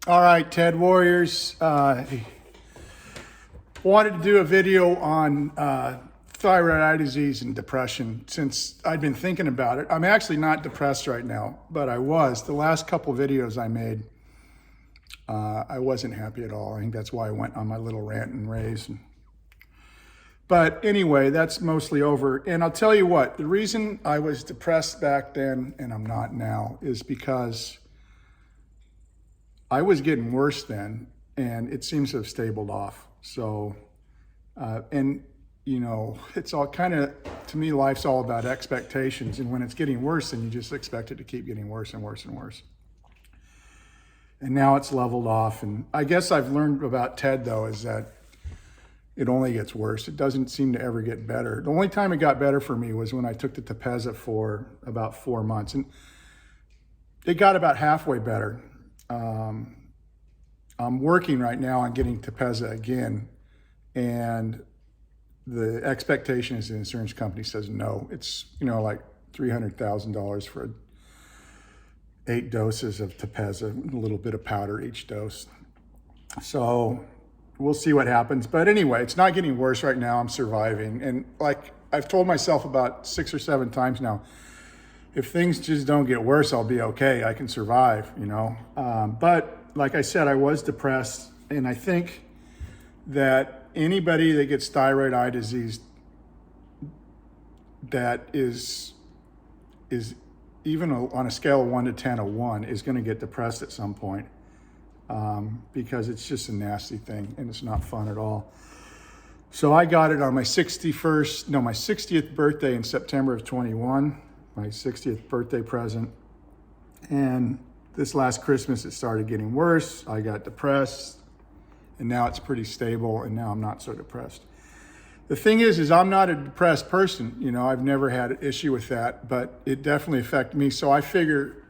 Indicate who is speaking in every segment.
Speaker 1: All right, Ted Warriors. Wanted to do a video on thyroid eye disease and depression since I'd been thinking about it. I'm actually not depressed right now, but I was. The last couple videos I made, I wasn't happy at all. I think that's why I went on my little rant and rave. But anyway, that's mostly over. And I'll tell you what, the reason I was depressed back then and I'm not now is because I was getting worse then, and it seems to have stabled off. So, and you know, it's all kind of, to me, life's all about expectations. And when it's getting worse, then you just expect it to keep getting worse and worse and worse. And now it's leveled off. And I guess I've learned about TED though, is that it only gets worse. It doesn't seem to ever get better. The only time it got better for me was when I took the Tepezza for about 4 months, and it got about halfway better. I'm working right now on getting Tepezza again, and the expectation is the insurance company says no. It's, you know, like $300,000 for 8 doses of Tepezza, a little bit of powder each dose. So we'll see what happens. But anyway, it's not getting worse right now. I'm surviving. And like I've told myself about 6 or 7 times now, if things just don't get worse, I'll be okay. I can survive, you know. But like I said, I was depressed. And I think that anybody that gets thyroid eye disease that is even on a scale of 1 to 10, a 1, is going to get depressed at some point. Because it's just a nasty thing and it's not fun at all. So I got it on my 60th birthday in September of 21, my 60th birthday present. And this last Christmas, it started getting worse. I got depressed, and now it's pretty stable, and now I'm not so depressed. The thing is I'm not a depressed person. You know, I've never had an issue with that, but it definitely affected me. So I figure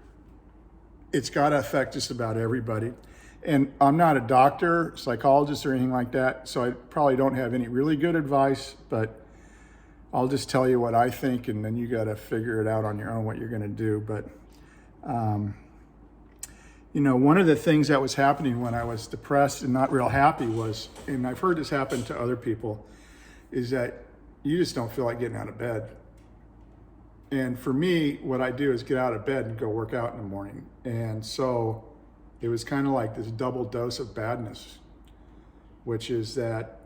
Speaker 1: it's got to affect just about everybody. And I'm not a doctor, psychologist, or anything like that, so I probably don't have any really good advice, but I'll just tell you what I think, and then you got to figure it out on your own what you're going to do. But, you know, one of the things that was happening when I was depressed and not real happy was, and I've heard this happen to other people, is that you just don't feel like getting out of bed. And for me, what I do is get out of bed and go work out in the morning. And so it was kind of like this double dose of badness, which is that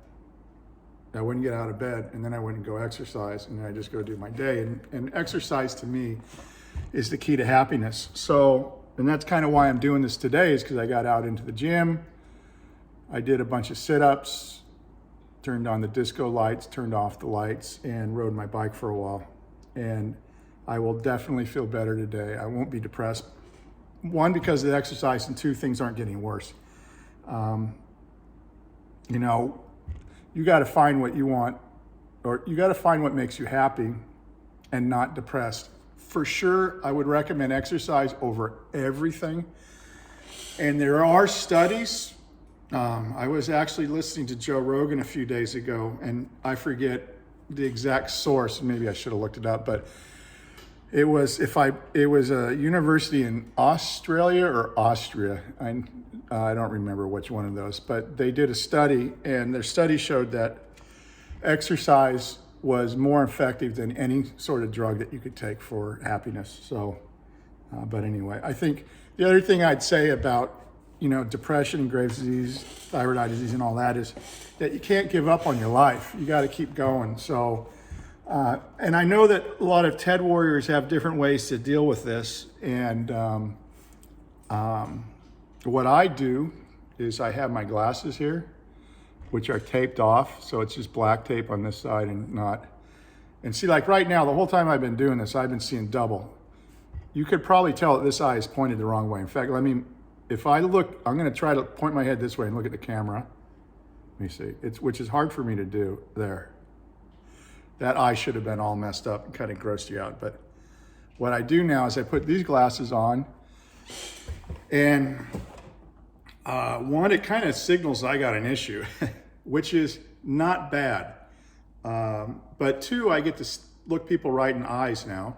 Speaker 1: I wouldn't get out of bed, and then I wouldn't go exercise, and then I just go do my day. And exercise to me is the key to happiness. So, and that's kind of why I'm doing this today, is because I got out into the gym. I did a bunch of sit-ups, turned on the disco lights, turned off the lights, and rode my bike for a while. And I will definitely feel better today. I won't be depressed. 1, because of the exercise, and 2, things aren't getting worse. You know, you got to find what you want, or you got to find what makes you happy and not depressed. For sure, I would recommend exercise over everything. And there are studies. I was actually listening to Joe Rogan a few days ago, and I forget the exact source. Maybe I should have looked it up, but it was a university in Australia or Austria. I don't remember which one of those, but they did a study, and their study showed that exercise was more effective than any sort of drug that you could take for happiness. So, but anyway, I think the other thing I'd say about, you know, depression and Graves' disease, thyroid eye disease, and all that is that you can't give up on your life. You got to keep going. So. And I know that a lot of TED warriors have different ways to deal with this. And what I do is I have my glasses here, which are taped off. So it's just black tape on this side and not. And see, like right now, the whole time I've been doing this, I've been seeing double. You could probably tell that this eye is pointed the wrong way. In fact, if I look, I'm going to try to point my head this way and look at the camera. Let me see. Which is hard for me to do there. That eye should have been all messed up and kind of grossed you out. But what I do now is I put these glasses on, and 1, it kind of signals I got an issue, which is not bad. But 2, I get to look people right in the eyes now.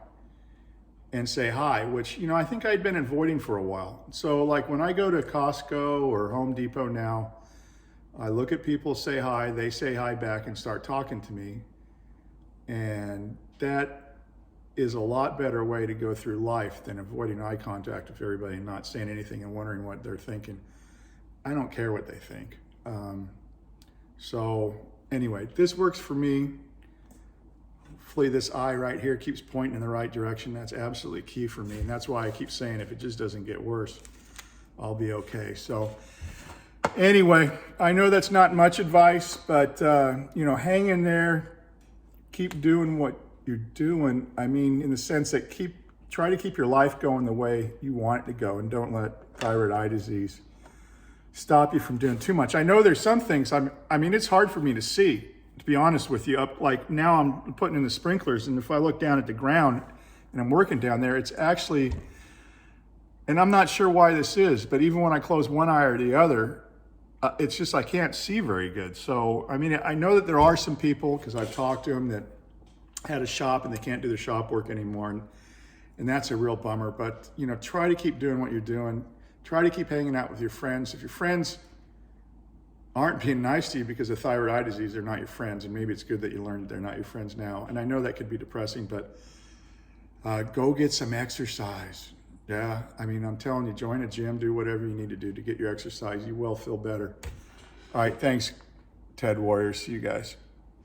Speaker 1: and say hi, which, I think I'd been avoiding for a while. So like when I go to Costco or Home Depot now, I look at people, say hi, they say hi back and start talking to me. And that is a lot better way to go through life than avoiding eye contact with everybody and not saying anything and wondering what they're thinking. I don't care what they think. So anyway, this works for me. Hopefully this eye right here keeps pointing in the right direction. That's absolutely key for me. And that's why I keep saying if it just doesn't get worse, I'll be okay. So anyway, I know that's not much advice, but hang in there, keep doing what you're doing. I mean, in the sense that try to keep your life going the way you want it to go, and don't let thyroid eye disease stop you from doing too much. I know there's some things, it's hard for me to see, to be honest with you. Like now I'm putting in the sprinklers, and if I look down at the ground and I'm working down there, it's actually, and I'm not sure why this is, but even when I close one eye or the other, it's just I can't see very good. So, I know that there are some people, because I've talked to them, that had a shop and they can't do their shop work anymore, and that's a real bummer. But, try to keep doing what you're doing. Try to keep hanging out with your friends. If your friends aren't being nice to you because of thyroid eye disease, they're not your friends, and maybe it's good that you learned they're not your friends now. And I know that could be depressing, but go get some exercise. Yeah, I'm telling you, join a gym, do whatever you need to do to get your exercise. You will feel better. All right, thanks, Ted Warriors. See you guys.